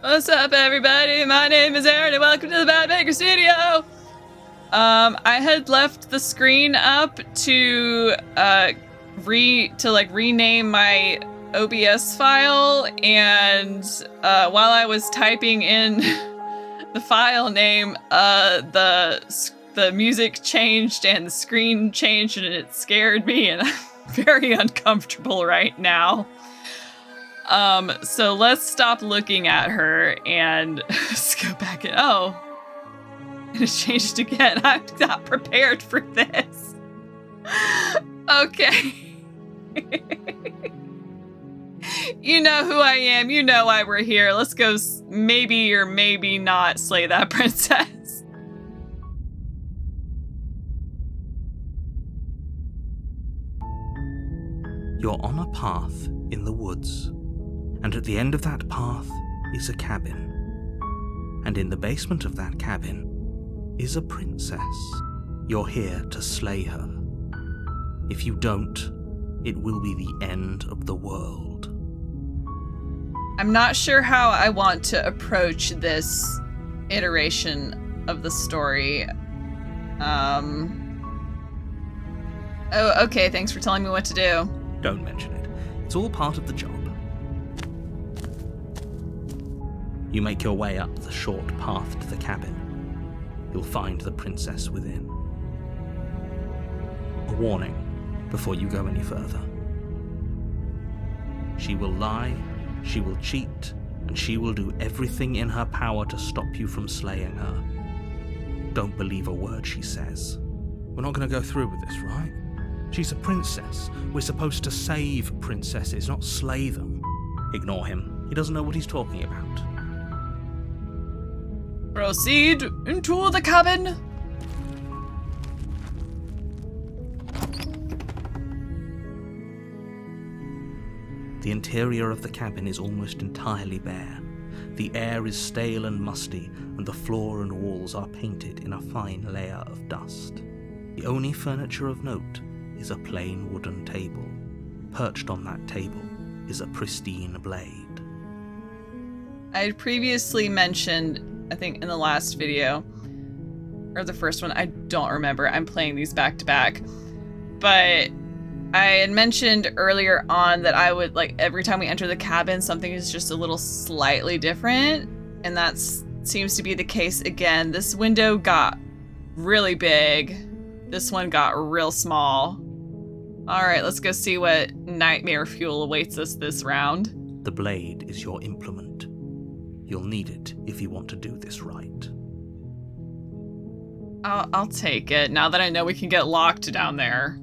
What's up, everybody? My name is Aaron, and welcome to the Bad Baker Studio. I had left the screen up to rename my OBS file, and while I was typing in the file name, the music changed and the screen changed, and it scared me, and I'm very uncomfortable right now. So let's stop looking at her and let's go back and and it changed again. I'm not prepared for this. Okay. You know who I am. You know why we're here. Let's go maybe or maybe not slay that princess. You're on a path in the woods. And at the end of that path is a cabin. And in the basement of that cabin is a princess. You're here to slay her. If you don't, it will be the end of the world. I'm not sure how I want to approach this iteration of the story. Oh, okay, thanks for telling me what to do. Don't mention it. It's all part of the job. You make your way up the short path to the cabin. You'll find the princess within. A warning before you go any further. She will lie, she will cheat, and she will do everything in her power to stop you from slaying her. Don't believe a word she says. We're not going to go through with this, right? She's a princess. We're supposed to save princesses, not slay them. Ignore him. He doesn't know what he's talking about. Proceed into the cabin. The interior of the cabin is almost entirely bare. The air is stale and musty, and the floor and walls are painted in a fine layer of dust. The only furniture of note is a plain wooden table. Perched on that table is a pristine blade. I had previously mentioned, I think in the last video, or the first one, I don't remember, I'm playing these back to back, but I had mentioned earlier on that I would, every time we enter the cabin, something is just a little slightly different, and that seems to be the case again. This window got really big, this one got real small. Alright, let's go see what nightmare fuel awaits us this round. The blade is your implement. You'll need it if you want to do this right. I'll take it, now that I know we can get locked down there.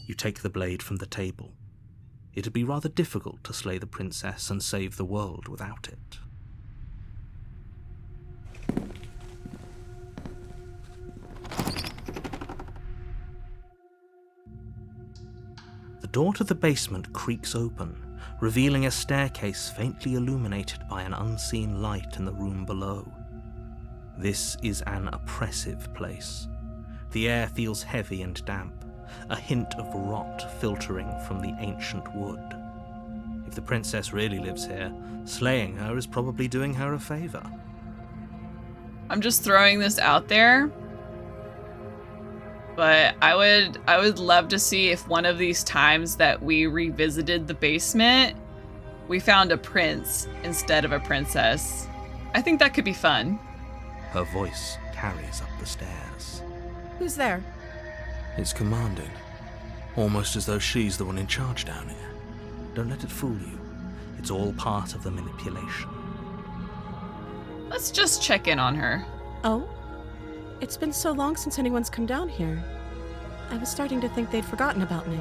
You take the blade from the table. It'd be rather difficult to slay the princess and save the world without it. The door to the basement creaks open, revealing a staircase faintly illuminated by an unseen light in the room below. This is an oppressive place. The air feels heavy and damp, a hint of rot filtering from the ancient wood. If the princess really lives here, slaying her is probably doing her a favor. I'm just throwing this out there, but I would love to see if one of these times that we revisited the basement, we found a prince instead of a princess. I think that could be fun. Her voice carries up the stairs. Who's there? It's commanding. Almost as though she's the one in charge down here. Don't let it fool you. It's all part of the manipulation. Let's just check in on her. Oh? It's been so long since anyone's come down here. I was starting to think they'd forgotten about me.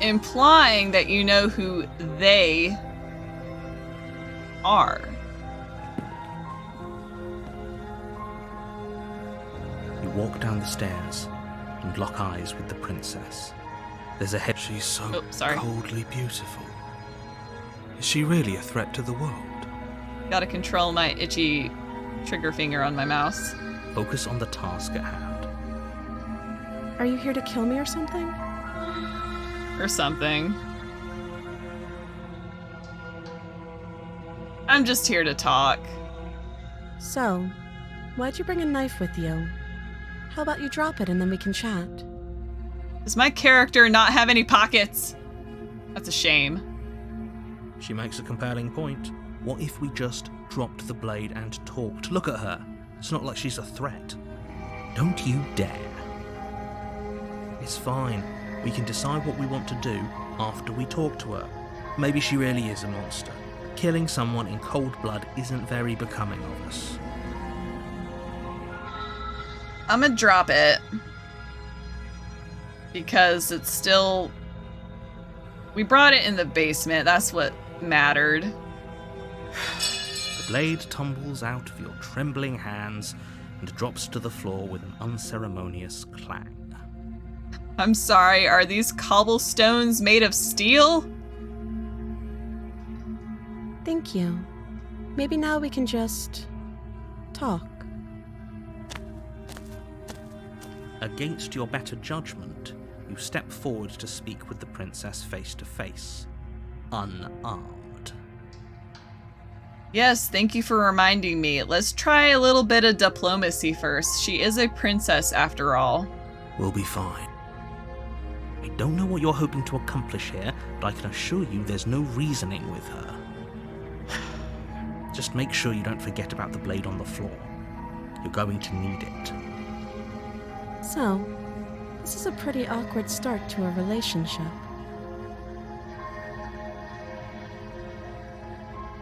Implying that you know who they are. You walk down the stairs and lock eyes with the princess. There's a head. She's so coldly beautiful. Is she really a threat to the world? Gotta control my itchy trigger finger on my mouse. Focus on the task at hand. Are you here to kill me or something? Or something. I'm just here to talk. So, why'd you bring a knife with you? How about you drop it and then we can chat? Does my character not have any pockets? That's a shame. She makes a compelling point. What if we just dropped the blade and talked? Look at her. It's not like she's a threat. Don't you dare. It's fine. We can decide what we want to do after we talk to her. Maybe she really is a monster. Killing someone in cold blood isn't very becoming of us. I'm gonna drop it. Because it's still... We brought it in the basement. That's what mattered. The blade tumbles out of your trembling hands and drops to the floor with an unceremonious clang. I'm sorry, are these cobblestones made of steel? Thank you. Maybe now we can just... talk. Against your better judgment, you step forward to speak with the princess face to face, unarmed. Yes, thank you for reminding me. Let's try a little bit of diplomacy first. She is a princess after all. We'll be fine. I don't know what you're hoping to accomplish here, but I can assure you there's no reasoning with her. Just make sure you don't forget about the blade on the floor. You're going to need it. So, this is a pretty awkward start to a relationship.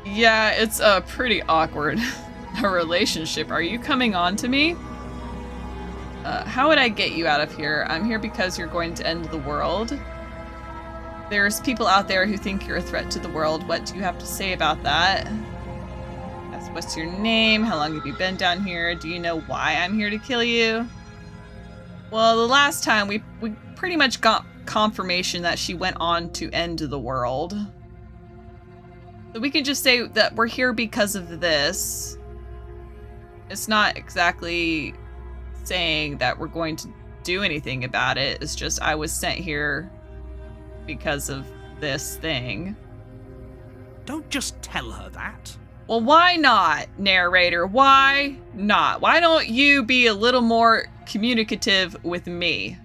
Yeah, it's pretty awkward. A relationship. Are you coming on to me? How would I get you out of here? I'm here because you're going to end the world. There's people out there who think you're a threat to the world. What do you have to say about that? What's your name? How long have you been down here? Do you know why I'm here to kill you? Well, the last time we pretty much got confirmation that she went on to end the world. So we can just say that we're here because of this. It's not exactly saying that we're going to do anything about it. It's just I was sent here because of this thing. Don't just tell her that. Well, why not, narrator? Why not? Why don't you be a little more communicative with me?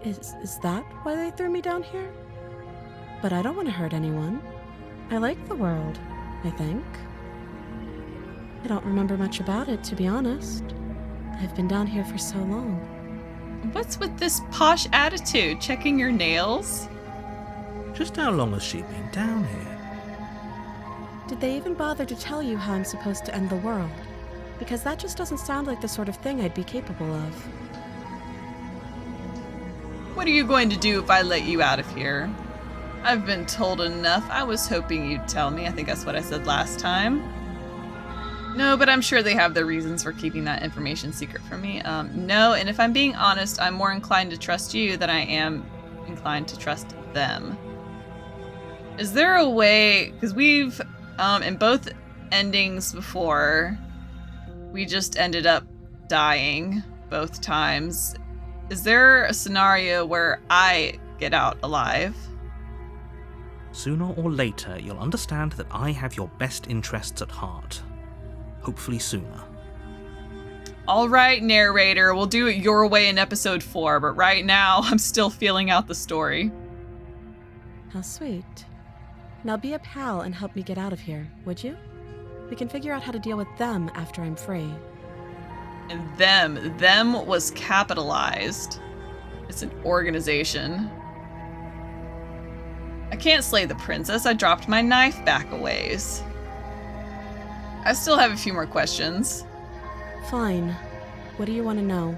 Is that why they threw me down here? But I don't want to hurt anyone. I like the world, I think. I don't remember much about it, to be honest. I've been down here for so long. What's with this posh attitude? Checking your nails? Just how long has she been down here? Did they even bother to tell you how I'm supposed to end the world? Because that just doesn't sound like the sort of thing I'd be capable of. What are you going to do if I let you out of here? I've been told enough. I was hoping you'd tell me. I think that's what I said last time. No, but I'm sure they have their reasons for keeping that information secret from me. No, and if I'm being honest, I'm more inclined to trust you than I am inclined to trust them. Is there a way, because we've, in both endings before, we just ended up dying both times. Is there a scenario where I get out alive? Sooner or later, you'll understand that I have your best interests at heart. Hopefully sooner. All right, narrator, we'll do it your way in episode 4, but right now, I'm still feeling out the story. How sweet. Now be a pal and help me get out of here, would you? We can figure out how to deal with them after I'm free. And them was capitalized. It's an organization. I can't slay the princess. I dropped my knife back a ways. I still have a few more questions. Fine. What do you want to know?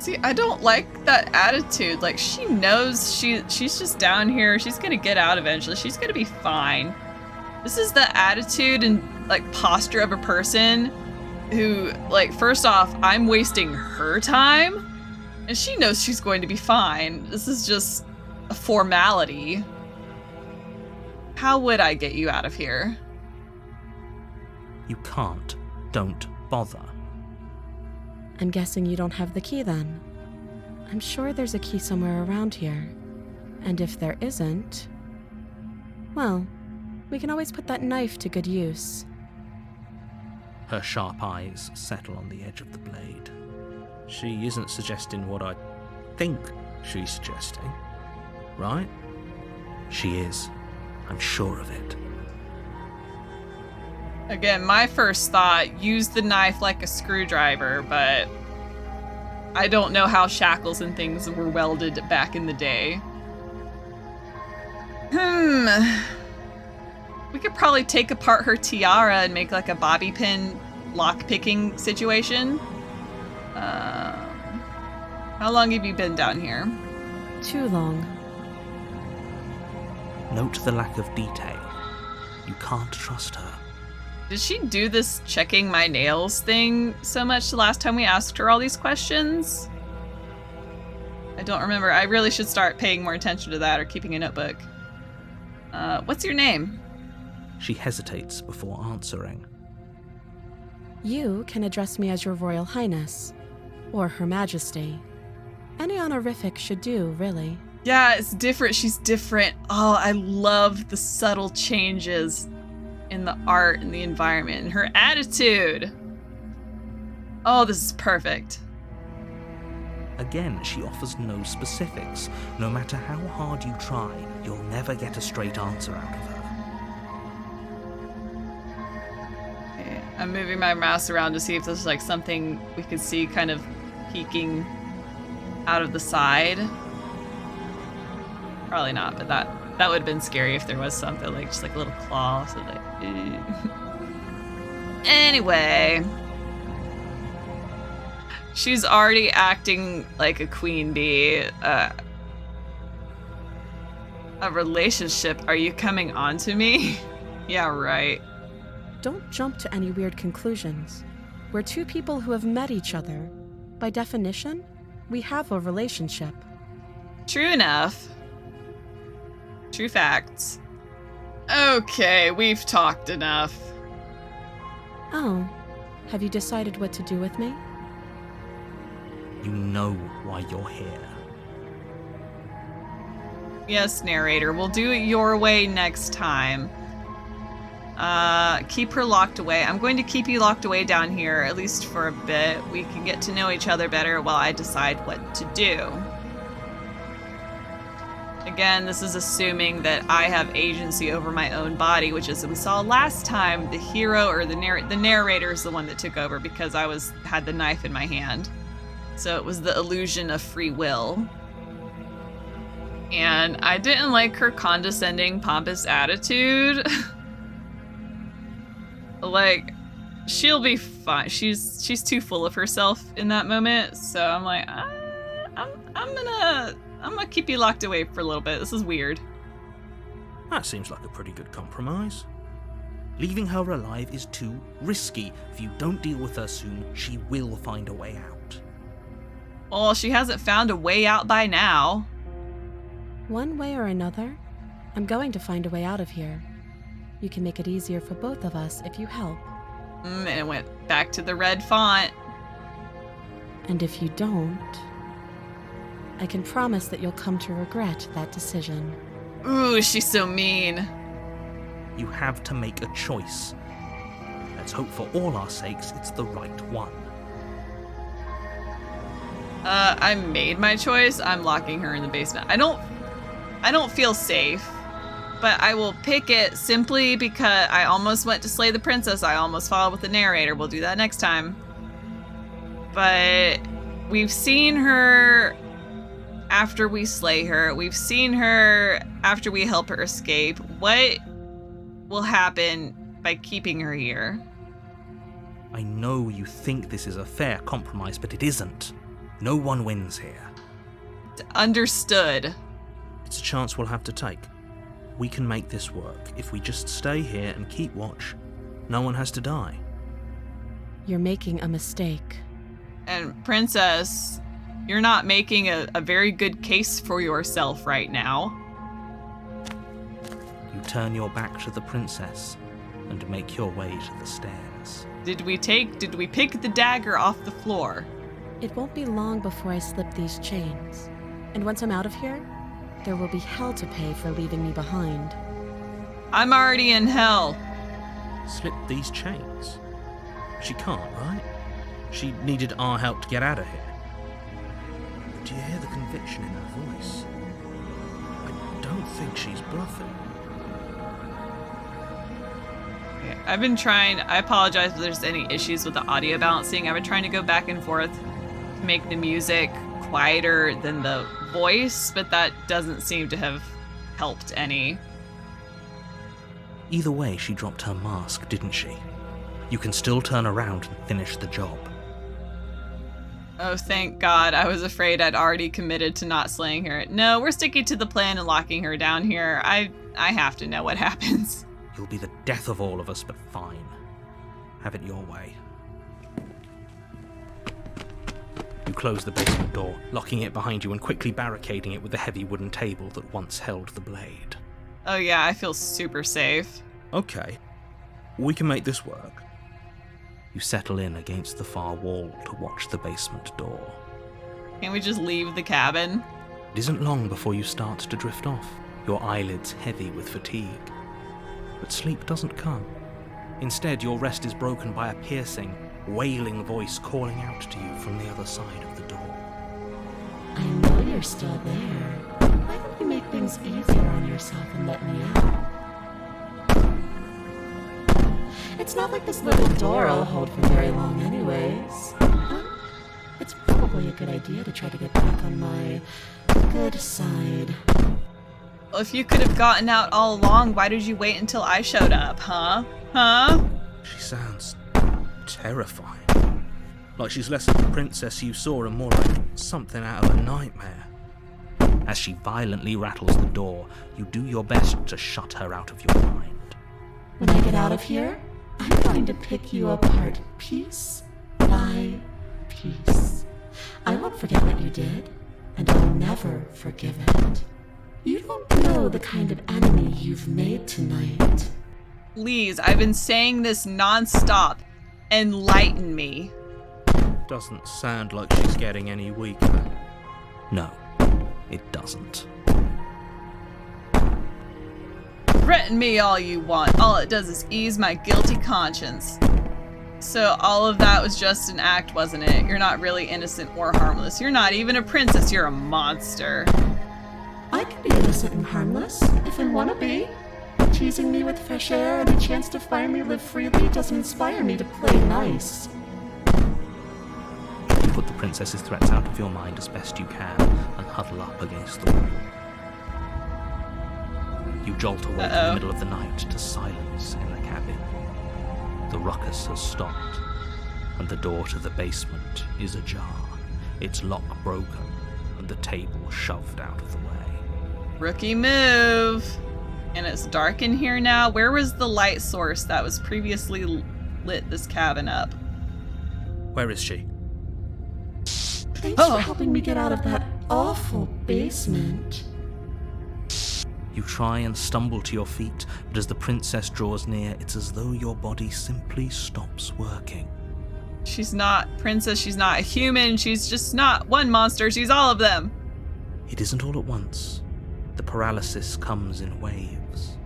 See, I don't like that attitude. Like, she knows she's just down here. She's gonna get out eventually. She's gonna be fine. This is the attitude and, like, posture of a person who, like, first off, I'm wasting her time, and she knows she's going to be fine. This is just a formality. How would I get you out of here? You can't. Don't bother. I'm guessing you don't have the key then. I'm sure there's a key somewhere around here. And if there isn't, Well, we can always put that knife to good use. Her sharp eyes settle on the edge of the blade. She isn't suggesting what I think she's suggesting, right? She is. I'm sure of it. Again, my first thought, use the knife like a screwdriver, but I don't know how shackles and things were welded back in the day. We could probably take apart her tiara and make like a bobby pin lock-picking situation. How long have you been down here? Too long. Note the lack of detail. You can't trust her. Did she do this checking my nails thing so much the last time we asked her all these questions? I don't remember. I really should start paying more attention to that or keeping a notebook. What's your name? She hesitates before answering. You can address me as Your Royal Highness, or Her Majesty. Any honorific should do, really. Yeah, it's different. She's different. Oh, I love the subtle changes in the art and the environment and her attitude. Oh, this is perfect. Again, she offers no specifics. No matter how hard you try, you'll never get a straight answer out of her. Okay, I'm moving my mouse around to see if there's like something we could see kind of peeking out of the side. Probably not, but that would have been scary if there was something like just like a little claw. So like, anyway, she's already acting like a queen bee. A relationship? Are you coming on to me? Yeah, right. Don't jump to any weird conclusions. We're two people who have met each other. By definition, we have a relationship. True enough. True facts. Okay, we've talked enough. Oh, have you decided what to do with me? You know why you're here. Yes, narrator, we'll do it your way next time. Keep her locked away. I'm going to keep you locked away down here, at least for a bit. We can get to know each other better while I decide what to do. Again, this is assuming that I have agency over my own body, which is, we saw last time, the hero or the narrator is the one that took over because I had the knife in my hand. So it was the illusion of free will. And I didn't like her condescending, pompous attitude. Like, she'll be fine. She's too full of herself in that moment. So I'm like, I'm gonna keep you locked away for a little bit. This is weird. That seems like a pretty good compromise. Leaving her alive is too risky. If you don't deal with her soon, she will find a way out. Well, she hasn't found a way out by now. One way or another, I'm going to find a way out of here. You can make it easier for both of us if you help. And it went back to the red font. And if you don't, I can promise that you'll come to regret that decision. Ooh, she's so mean. You have to make a choice. Let's hope for all our sakes it's the right one. I made my choice. I'm locking her in the basement. I don't feel safe, but I will pick it simply because I almost went to slay the princess. I almost followed with the narrator. We'll do that next time. But we've seen her after we slay her. We've seen her after we help her escape. What will happen by keeping her here? I know you think this is a fair compromise, but it isn't. No one wins here. Understood. It's a chance we'll have to take. We can make this work. If we just stay here and keep watch, no one has to die. You're making a mistake. And Princess, you're not making a very good case for yourself right now. You turn your back to the princess and make your way to the stairs. Did we pick the dagger off the floor? It won't be long before I slip these chains. And once I'm out of here, there will be hell to pay for leaving me behind. I'm already in hell. Slip these chains. She can't, right? She needed our help to get out of here. But do you hear the conviction in her voice? I don't think she's bluffing. Okay, I've been trying, I apologize if there's any issues with the audio balancing. I've been trying to go back and forth to make the music quieter than the voice, but that doesn't seem to have helped any. Either way, she dropped her mask, didn't she? You can still turn around and finish the job. Oh, thank God. I was afraid I'd already committed to not slaying her. No, we're sticking to the plan and locking her down here. I have to know what happens. You'll be the death of all of us, but fine. Have it your way. You close the basement door, locking it behind you and quickly barricading it with the heavy wooden table that once held the blade. Oh yeah, I feel super safe. Okay, we can make this work. You settle in against the far wall to watch the basement door. Can't we just leave the cabin? It isn't long before you start to drift off, your eyelids heavy with fatigue. But sleep doesn't come. Instead, your rest is broken by a piercing, wailing voice calling out to you from the other side of the door. I know you're still there. Why don't you make things easier on yourself and let me out? It's not like this little door will hold for very long anyways. It's probably a good idea to try to get back on my good side. Well, if you could have gotten out all along, why did you wait until I showed up, huh? Huh? She sounds terrifying. Like she's less of the princess you saw and more like something out of a nightmare. As she violently rattles the door, you do your best to shut her out of your mind. When I get out of here, I'm going to pick you apart piece by piece. I won't forget what you did, and I'll never forgive it. You don't know the kind of enemy you've made tonight. Please, I've been saying this non-stop. Enlighten me. Doesn't sound like she's getting any weaker. No, it doesn't. Threaten me all you want. All it does is ease my guilty conscience. So all of that was just an act, wasn't it? You're not really innocent or harmless. You're not even a princess. You're a monster. I can be innocent and harmless, if I want to be. Teasing me with fresh air and a chance to finally live freely doesn't inspire me to play nice. You put the princess's threats out of your mind as best you can and huddle up against the wall. You jolt awake in the middle of the night to silence in the cabin. The ruckus has stopped, and the door to the basement is ajar, its lock broken, and the table shoved out of the way. Rookie move. And it's dark in here now. Where was the light source that was previously lit this cabin up? Where is she? Thanks for helping me get out of that awful basement. You try and stumble to your feet, but as the princess draws near, it's as though your body simply stops working. She's not princess, she's not a human, she's just not one monster, she's all of them. It isn't all at once. The paralysis comes in waves.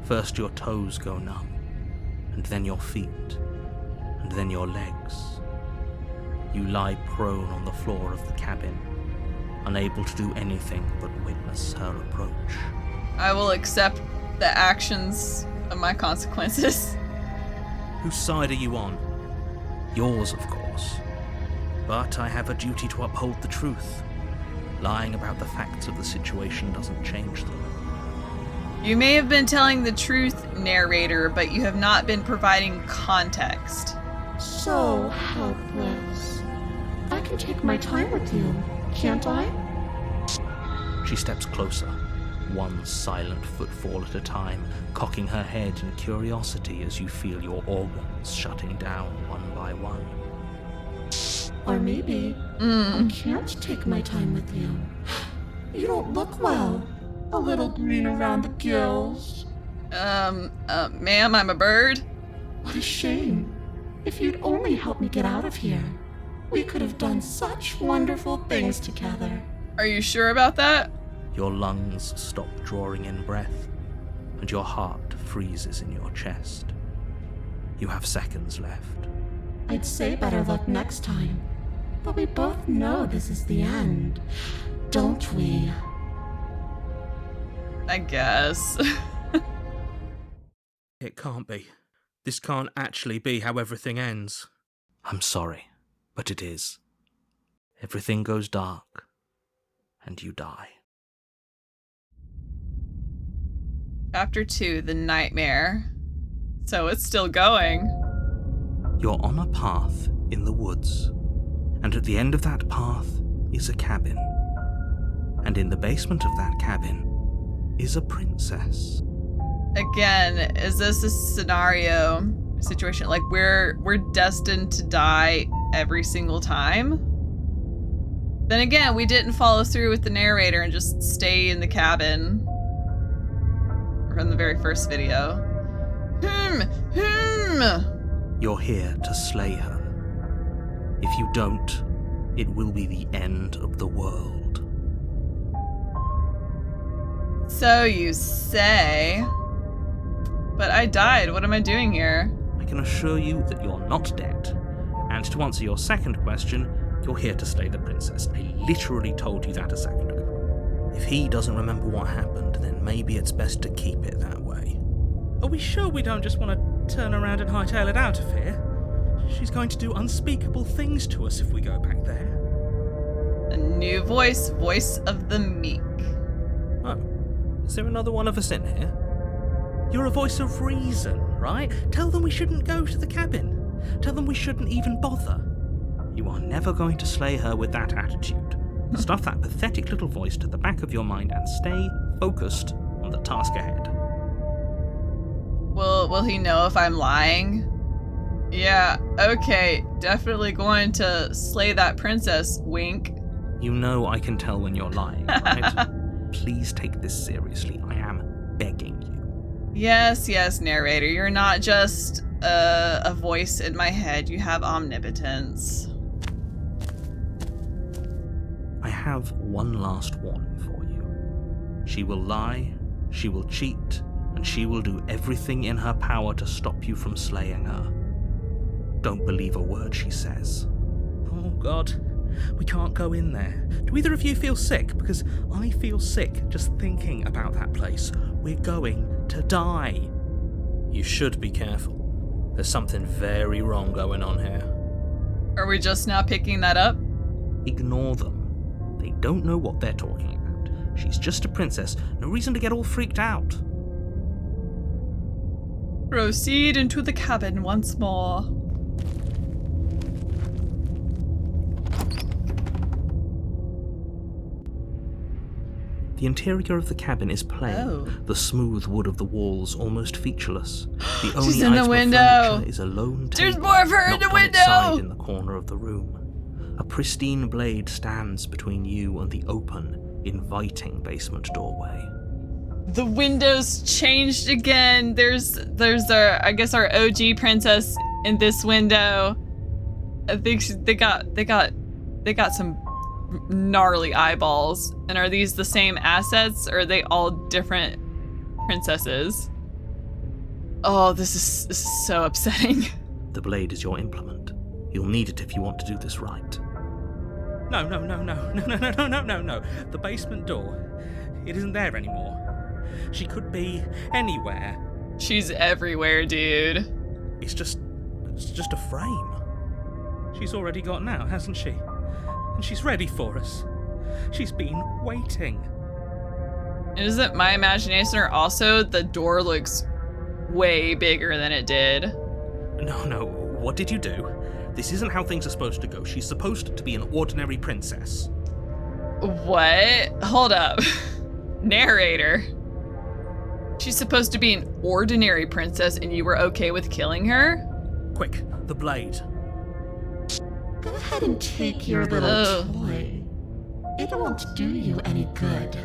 First your toes go numb, and then your feet, and then your legs. You lie prone on the floor of the cabin, unable to do anything but witness her approach. I will accept the actions of my consequences. Whose side are you on? Yours, of course. But I have a duty to uphold the truth. Lying about the facts of the situation doesn't change them. You may have been telling the truth, narrator, but you have not been providing context. So helpless. I can take my time with you, can't I? She steps closer, one silent footfall at a time, cocking her head in curiosity as you feel your organs shutting down one by one. Or maybe I can't take my time with you. You don't look well. A little green around the gills. Ma'am, I'm a bird. What a shame. If you'd only helped me get out of here, we could have done such wonderful things together. Are you sure about that? Your lungs stop drawing in breath. and your heart freezes in your chest. You have seconds left. I'd say better luck next time. But we both know this is the end, don't we? I guess. It can't be. This can't actually be how everything ends. I'm sorry, but it is. Everything goes dark, and you die. Chapter 2, The Nightmare. So it's still going. You're on a path in the woods, and at the end of that path is a cabin. And in the basement of that cabin is a princess. Again, is this a situation like we're destined to die every single time? Then again, we didn't follow through with the narrator and just stay in the cabin from the very first video. You're here to slay her. If you don't, it will be the end of the world. So you say. But I died. What am I doing here? I can assure you that you're not dead. And to answer your second question, you're here to slay the princess. I literally told you that a second ago. If he doesn't remember what happened, then maybe it's best to keep it that way. Are we sure we don't just want to turn around and hightail it out of here? She's going to do unspeakable things to us if we go back there. A new voice, voice of the meek. Oh, is there another one of us in here? You're a voice of reason, right? Tell them we shouldn't go to the cabin. Tell them we shouldn't even bother. You are never going to slay her with that attitude. Stuff that pathetic little voice to the back of your mind and stay focused on the task ahead. Will he know if I'm lying? Yeah, okay, definitely going to slay that princess, wink. You know I can tell when you're lying, right? Please take this seriously. I am begging you. Yes, narrator, you're not just a voice in my head, you have omnipotence. I have one last warning for you. She will lie, she will cheat, and she will do everything in her power to stop you from slaying her. Don't believe a word she says. Oh God, we can't go in there. Do either of you feel sick? Because I feel sick just thinking about that place. We're going to die. You should be careful. There's something very wrong going on here. Are we just now picking that up? Ignore them. They don't know what they're talking about. She's just a princess. No reason to get all freaked out. Proceed into the cabin once more. The interior of the cabin is plain, the smooth wood of the walls almost featureless. The only She's in the item of window. furniture is a lone table. There's more of her in the knocked on its window. side in the corner of the room. A pristine blade stands between you and the open, inviting basement doorway. The window's changed again. There's our, I guess, our OG princess in this window. I think they got some gnarly eyeballs. And are these the same assets, or are they all different princesses? Oh, this is so upsetting. The blade is your implement. You'll need it if you want to do this right. No. The basement door. It isn't there anymore. She could be anywhere. She's everywhere, dude. It's just a frame. She's already gotten out, hasn't she? And she's ready for us. She's been waiting. Is it my imagination, or also the door looks way bigger than it did? No, what did you do? This isn't how things are supposed to go. She's supposed to be an ordinary princess. What? Hold up. Narrator. She's supposed to be an ordinary princess and you were okay with killing her? Quick, the blade. Go ahead and take your little toy. It won't do you any good.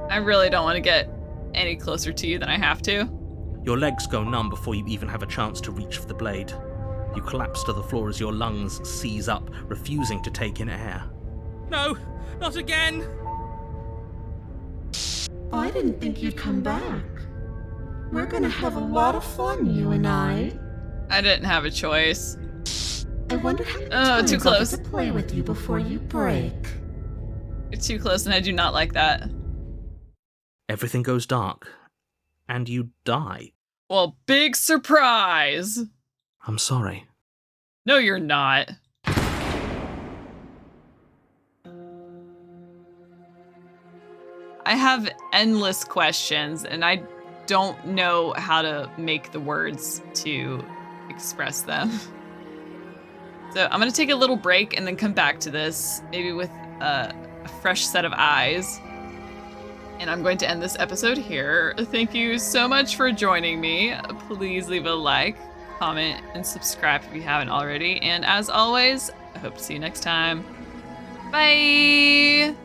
I really don't want to get any closer to you than I have to. Your legs go numb before you even have a chance to reach for the blade. You collapse to the floor as your lungs seize up, refusing to take in air. No, not again! I didn't think you'd come back. We're gonna have a lot of fun, you and I. I didn't have a choice. I wonder how many Oh, times too I'll close. get to play with you before you break. You're too close, and I do not like that. Everything goes dark, and you die. Well, big surprise! I'm sorry. No, you're not. I have endless questions, and I don't know how to make the words to express them. So I'm gonna take a little break and then come back to this, maybe with a fresh set of eyes. And I'm going to end this episode here. Thank you so much for joining me. Please leave a like, comment, and subscribe if you haven't already. And as always, I hope to see you next time. Bye!